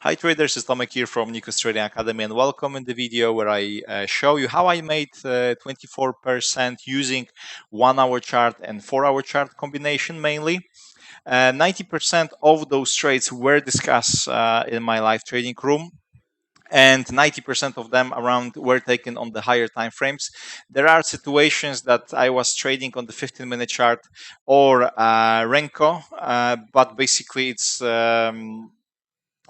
Hi traders, it's Tomek here from Nikos Trading Academy, and welcome in the video where I show you how I made 24% using 1 hour chart and 4 hour chart combination mainly. 90% of those trades were discussed in my live trading room, and 90% of them around were taken on the higher time frames. There are situations that I was trading on the 15-minute chart or Renko, but basically it's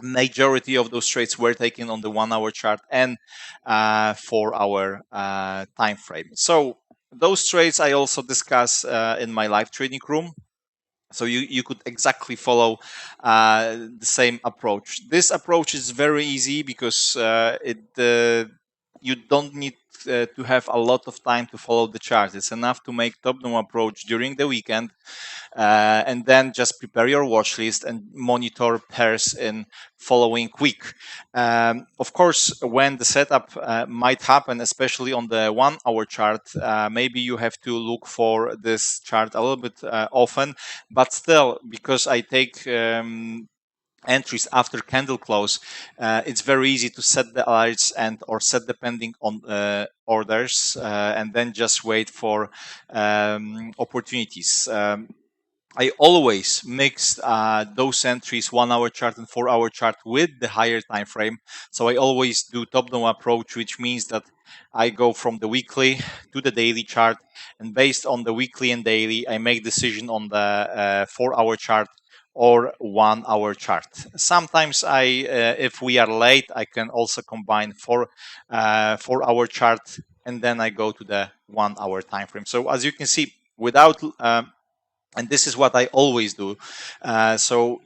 majority of those trades were taken on the 1 hour chart and 4 hour time frame. So those trades I also discuss in my live trading room. So you could exactly follow the same approach. This approach is very easy because you don't need to have a lot of time to follow the chart. It's enough to make top-down approach during the weekend, and then just prepare your watch list and monitor pairs in following week. Of course, when the setup might happen, especially on the 1 hour chart, maybe you have to look for this chart a little bit often, but still, because I take entries after candle close, it's very easy to set the alerts and or set depending on orders, and then just wait for opportunities. I always mix those entries, 1 hour chart and 4 hour chart, with the higher time frame. So I always do top-down approach, which means that I go from the weekly to the daily chart, and based on the weekly and daily, I make decision on the 4 hour chart or 1 hour chart. Sometimes if we are late, I can also combine 4 hour chart, and then I go to the 1 hour time frame. So as you can see, without and this is what I always do. So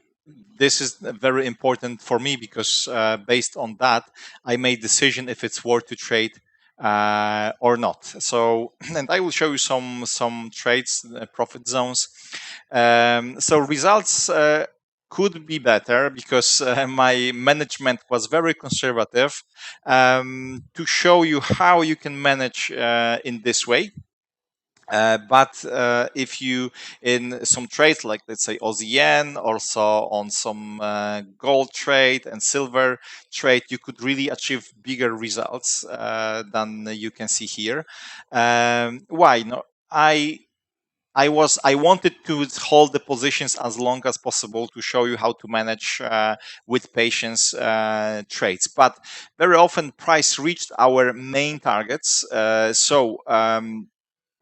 this is very important for me because based on that, I made decision if it's worth to trade or not. So, and I will show you some trades, profit zones. So results could be better because my management was very conservative. To show you how you can manage in this way. But if you in some trades like, let's say, Aussie yen, also on some gold trade and silver trade, you could really achieve bigger results than you can see here. Why? No, I wanted to hold the positions as long as possible to show you how to manage with patience trades. But very often price reached our main targets.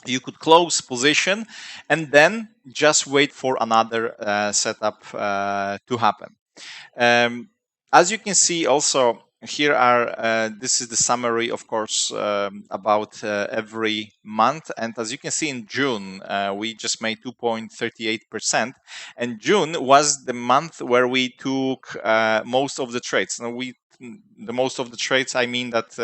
You could close position and then just wait for another setup to happen. As you can see also, here are this is the summary, of course, about every month. And as you can see, in June we just made 2.38%, and June was the month where we took most of the trades. Now the most of the trades, I mean that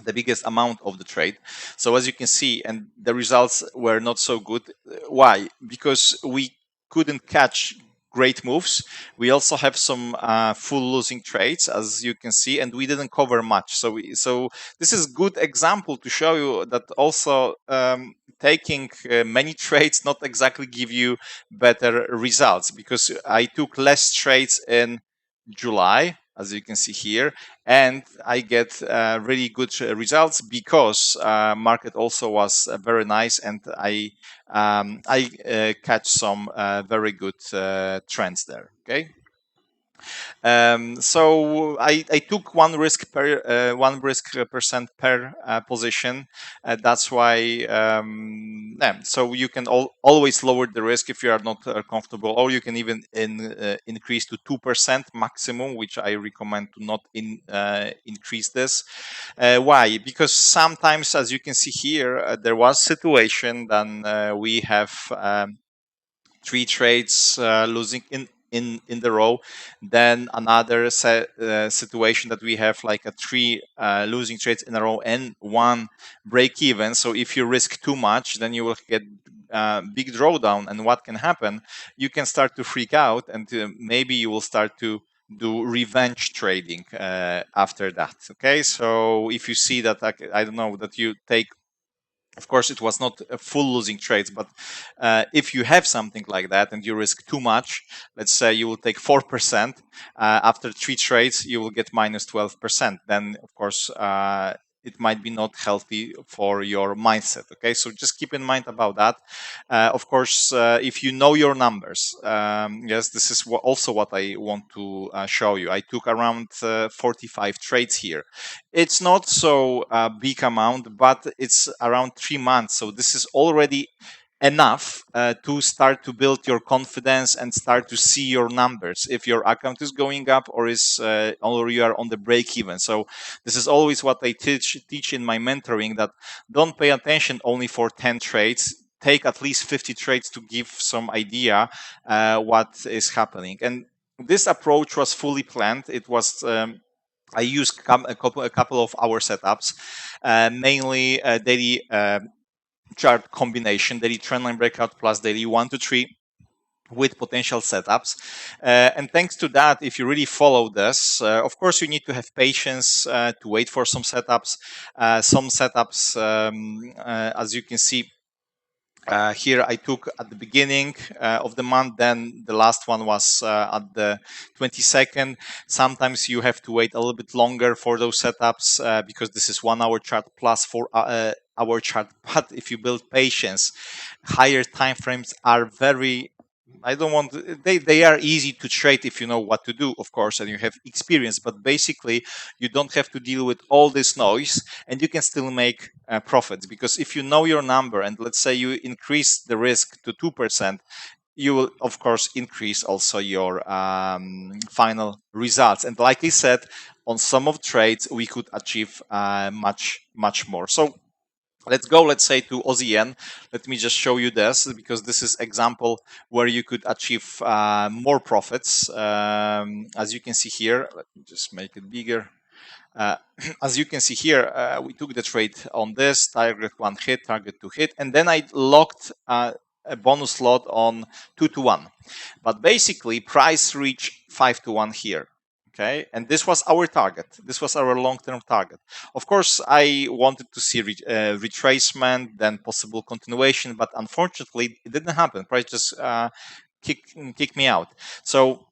the biggest amount of the trade. So as you can see, and the results were not so good. Why? Because we couldn't catch great moves. We also have some full losing trades, as you can see, and we didn't cover much. So this is good example to show you that also taking many trades not exactly give you better results, because I took less trades in July, as you can see here, and I get really good results because market also was very nice, and I catch some very good trends there. Okay. So I took one risk percent per position. That's why. Yeah, so you can always lower the risk if you are not comfortable, or you can even increase to 2% maximum, which I recommend to not increase this. Why? Because sometimes, as you can see here, there was situation then we have 3 trades losing in the row, then another situation that we have like a 3 losing trades in a row and 1 break even. So if you risk too much, then you will get big drawdown, and what can happen, you can start to freak out, and maybe you will start to do revenge trading after that. Okay, so if you see that, I don't know, that you take Of course, it was not a full losing trades, but if you have something like that and you risk too much, let's say you will take 4%, after 3 trades, you will get minus 12%. Then, of course, it might be not healthy for your mindset. Okay, so just keep in mind about that. Of course, if you know your numbers, yes, this is also what I want to show you. I took around 45 trades here. It's not so big amount, but it's around 3 months. So this is already enough to start to build your confidence and start to see your numbers if your account is going up or you are on the break even. So this is always what I teach in my mentoring, that don't pay attention only for 10 trades. Take at least 50 trades to give some idea what is happening. And this approach was fully planned. It was I use a couple of our setups, mainly daily chart combination, daily trendline breakout plus daily 1 to 3 with potential setups. And thanks to that, if you really follow this, of course, you need to have patience to wait for some setups. As you can see, here I took at the beginning of the month, then the last one was at the 22nd. Sometimes you have to wait a little bit longer for those setups because this is 1 hour chart plus 4 hour chart. But if you build patience, higher time frames are very, I don't want to, they are easy to trade if you know what to do, of course, and you have experience. But basically, you don't have to deal with all this noise, and you can still make profits. Because if you know your number, and let's say you increase the risk to 2%, you will, of course, increase also your final results. And like I said, on some of trades, we could achieve much more. So let's go, let's say, to OZN. Let me just show you this, because this is example where you could achieve more profits. As you can see here, let me just make it bigger. uh, as you can see here, we took the trade on this target 1 hit, target 2 hit, and then I locked a bonus lot on 2 to 1. But basically, price reached 5 to 1 here. Okay, and this was our target. This was our long-term target. Of course, I wanted to see retracement, then possible continuation, but unfortunately, it didn't happen. Price just kicked me out. So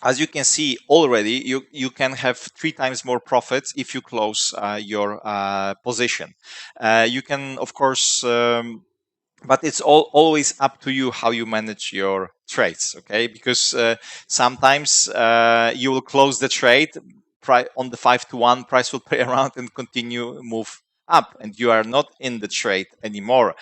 as you can see already, you can have 3 times more profits if you close your position. You can, of course, but it's always up to you how you manage your trades, okay? Because sometimes you will close the trade on the 5 to 1, price will play around and continue move up, and you are not in the trade anymore.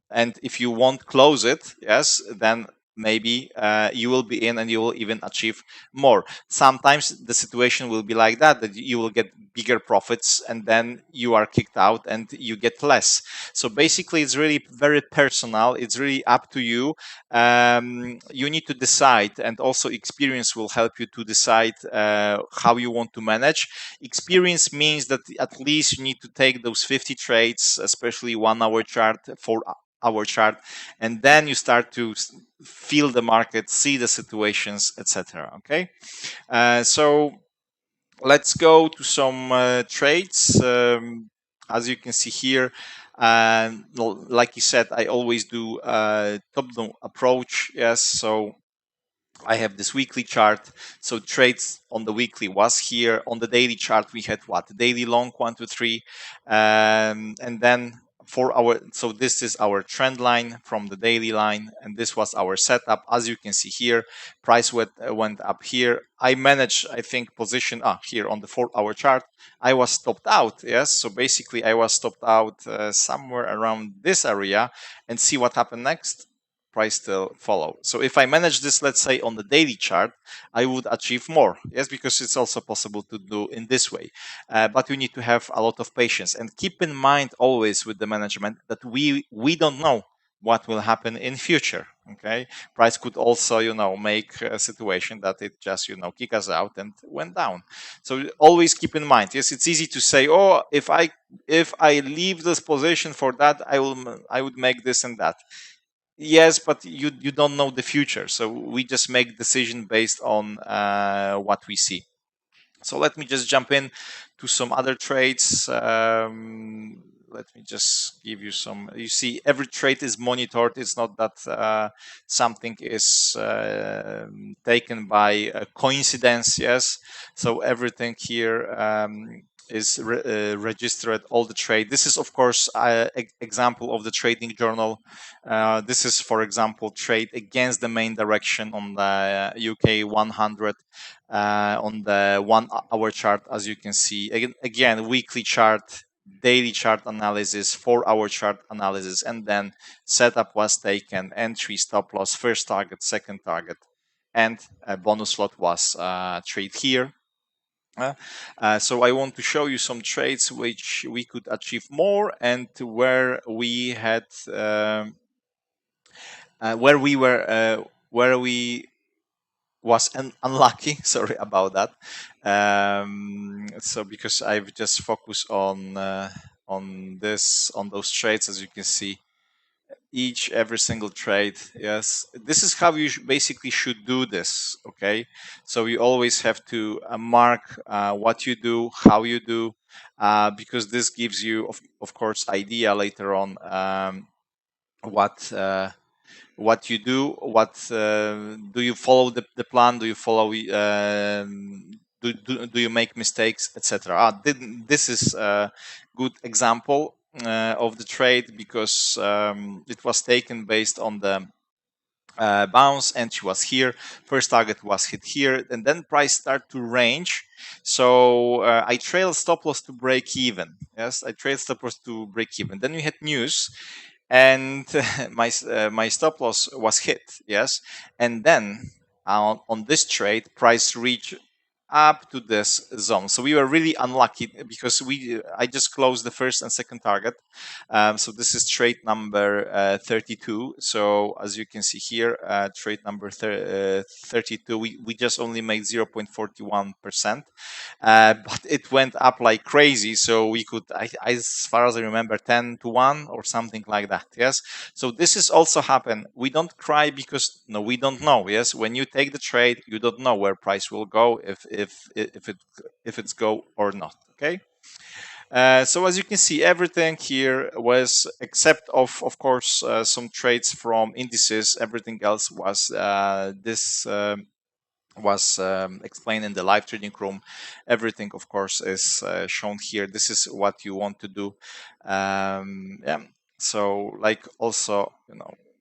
And if you won't close it, yes, then maybe you will be in and you will even achieve more. Sometimes the situation will be like that you will get bigger profits and then you are kicked out and you get less. So basically, it's really very personal. It's really up to you. You need to decide, and also experience will help you to decide how you want to manage. Experience means that at least you need to take those 50 trades, especially 1 hour chart, 4 hour chart, and then you start to feel the market, see the situations, etc. Okay, so let's go to some trades. As you can see here, like you said, I always do top-down approach. Yes, so I have this weekly chart. So trades on the weekly was here. On the daily chart, we had what? Daily long 1 to 3. And then for our, so this is our trend line from the daily line. And this was our setup. As you can see here, price went up here. I managed, I think, position here on the 4 hour chart. I was stopped out. Yes. So basically, I was stopped out somewhere around this area, and see what happened next. Price still follow. So if I manage this, let's say on the daily chart, I would achieve more. Yes, because it's also possible to do in this way. But you need to have a lot of patience, and keep in mind always with the management that we don't know what will happen in future. Okay, price could also make a situation that it just kick us out and went down. So always keep in mind. Yes, it's easy to say, oh, if I leave this position for that, I would make this and that. Yes, but you don't know the future, so we just make decision based on what we see. So let me just jump in to some other trades. let me just give you some. You see, every trade is monitored. It's not that something is taken by coincidence. Yes, so everything here is registered. All the trade. This is, of course, example of the trading journal. This is, for example, trade against the main direction on the UK 100 on the 1 hour chart, as you can see. Again, weekly chart, daily chart analysis, 4 hour chart analysis, and then setup was taken, entry, stop loss, first target, second target, and a bonus lot was trade here. So I want to show you some trades which we could achieve more, and where we had where we were where we was unlucky. Sorry about that. So because I've just focused on this, on those trades, as you can see, every single trade. Yes, this is how you basically should do this. Okay, so you always have to mark what you do, how you do, because this gives you, of course, idea later on, what what you do, what do you follow the plan, do you follow do you make mistakes, etc. This is a good example of the trade, because it was taken based on the bounce, entry was here, first target was hit here, and then price start to range. So I trailed stop loss to break even. Yes, I trailed stop loss to break even. Then we had news, and my stop loss was hit. Yes, and then on this trade, price reached up to this zone. So we were really unlucky, because we I just closed the first and second target. So this is trade number 32. So as you can see here, trade number 32, we just only made 0.41%, but it went up like crazy. So we could, as far as I remember, 10 to 1 or something like that. Yes. So this is also happen. We don't cry because no, we don't know. Yes. When you take the trade, you don't know where price will go, if it's go or not. Okay. So as you can see, everything here was, except of course some trades from indices, everything else was this was explained in the live trading room. Everything, of course, is shown here. This is what you want to do. Yeah. So like also,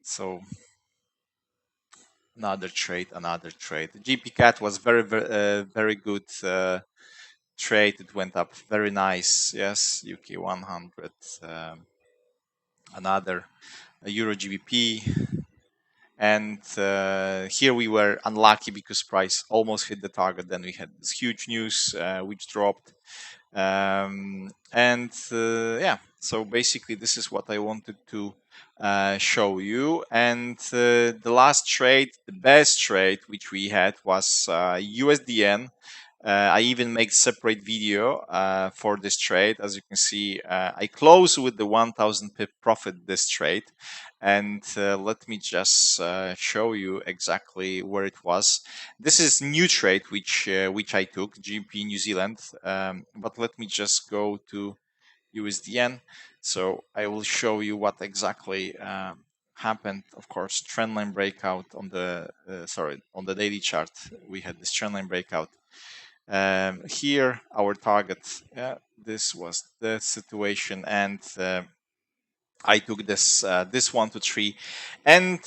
so another trade. GP cat was very good trade. It went up very nice. Yes, UK 100. Another Euro GBP, and here we were unlucky because price almost hit the target. Then we had this huge news which dropped, and yeah. So basically, this is what I wanted to show you. And the last trade, the best trade which we had, was USDN. I even make separate video for this trade. As you can see, I close with the 1000 pip profit this trade, and let me just show you exactly where it was. This is new trade which I took, GBP New Zealand, but let me just go to USDN, so I will show you what exactly happened. Of course, trendline breakout on the on the daily chart. We had this trendline breakout. Here, our target. This was the situation, and I took this 1 to 3, and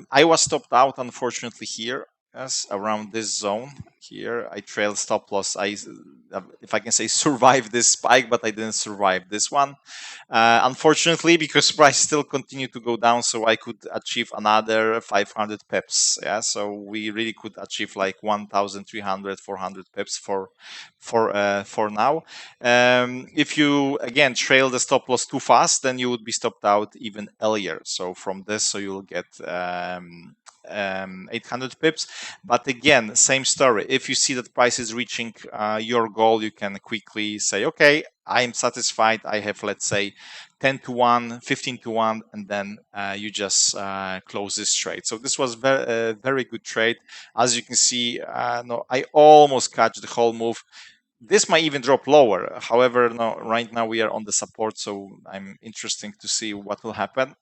I was stopped out, unfortunately, here. Yes, around this zone here. I trailed stop loss. If I can say, survived this spike, but I didn't survive this one. Unfortunately, because price still continued to go down, so I could achieve another 500 pips. Yeah, so we really could achieve like 1,300, 400 pips for now. If you again trail the stop loss too fast, then you would be stopped out even earlier. So from this, so you'll get 800 pips. But again, same story. If you see that price is reaching your goal, you can quickly say, okay, I'm satisfied. I have, let's say, 10 to 1, 15 to 1, and then you just close this trade. So this was very good trade. As you can see, no, I almost catch the whole move. This might even drop lower. However, no, right now we are on the support, so I'm interesting to see what will happen.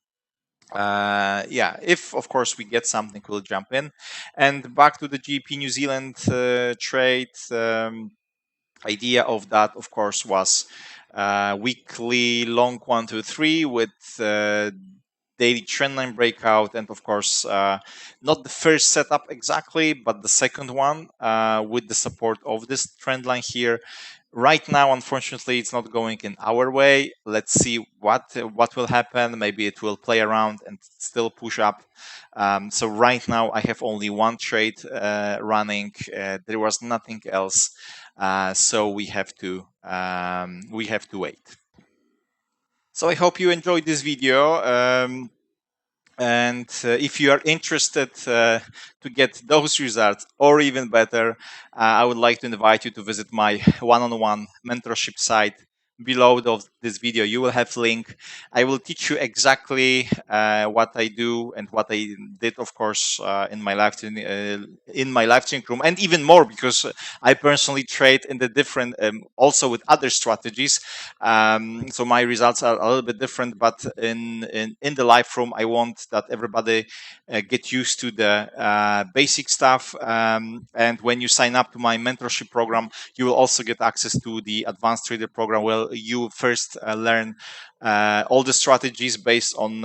Yeah, if of course we get something, we'll jump in. And back to the GP New Zealand trade. Idea of that, of course, was weekly long 1 2 3 with daily trendline breakout, and of course, not the first setup exactly, but the second one with the support of this trend line here. Right now, unfortunately, it's not going in our way. Let's see what will happen. Maybe it will play around and still push up. So right now, I have only one trade running. There was nothing else, so we have to wait. So I hope you enjoyed this video. And if you are interested to get those results or even better, I would like to invite you to visit my one-on-one mentorship site. Below this video, you will have link. I will teach you exactly what I do and what I did, of course, in my live training room, and even more because I personally trade in the different, also with other strategies. So my results are a little bit different, but in the live room, I want that everybody get used to the basic stuff. And when you sign up to my mentorship program, you will also get access to the advanced trader program, where you first learn all the strategies based on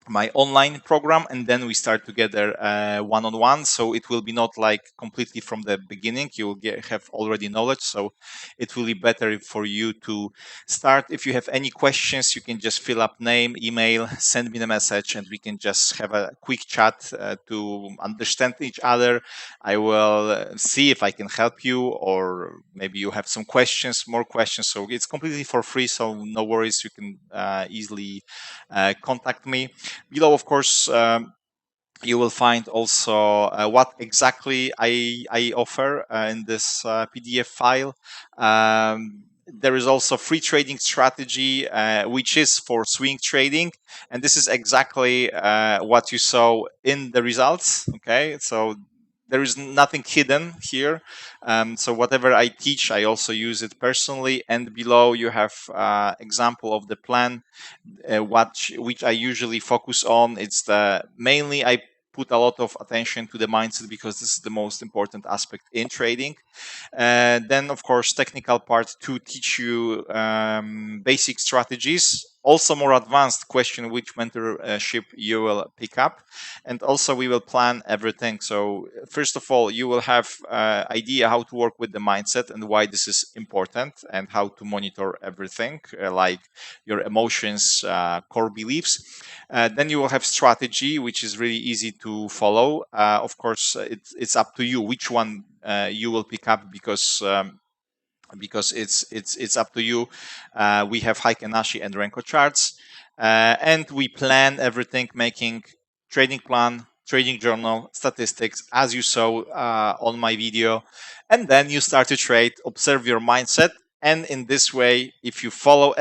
my online program, and then we start together one-on-one. So it will be not like completely from the beginning. You will have already knowledge, so it will be better for you to start. If you have any questions, you can just fill up name, email, send me the message, and we can just have a quick chat to understand each other. I will see if I can help you, or maybe you have some questions, more questions. So it's completely for free, so no worries. You can easily contact me. Below, of course, you will find also what exactly I offer in this PDF file. There is also free trading strategy, which is for swing trading, and this is exactly what you saw in the results. Okay, so there is nothing hidden here. So whatever I teach, I also use it personally. And below you have example of the plan, which I usually focus on. It's the mainly I put a lot of attention to the mindset, because this is the most important aspect in trading. Then, of course, technical part to teach you basic strategies. Also, more advanced question which mentorship you will pick up, and also we will plan everything. So, first of all, you will have idea how to work with the mindset and why this is important, and how to monitor everything like your emotions, core beliefs. Then you will have strategy, which is really easy to follow. Of course, it's up to you which one you will pick up, because it's up to you. We have Heikenashi and Renko charts, and we plan everything, making trading plan, trading journal, statistics, as you saw on my video. And then you start to trade, observe your mindset, and in this way, if you follow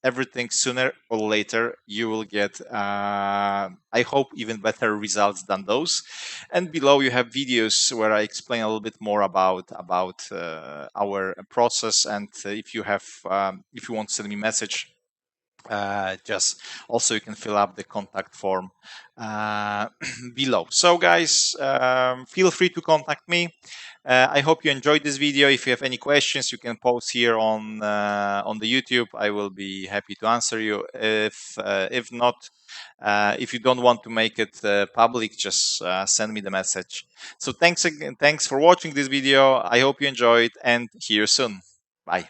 everything, sooner or later you will get, I hope, even better results than those. And below you have videos where I explain a little bit more about our process. And if you want to send me a message, just also you can fill up the contact form uh, below. So guys, feel free to contact me. I hope you enjoyed this video. If you have any questions, you can post here on the YouTube. I will be happy to answer you. If not, if you don't want to make it public, just send me the message. So thanks again. Thanks for watching this video. I hope you enjoyed, and see you soon. Bye.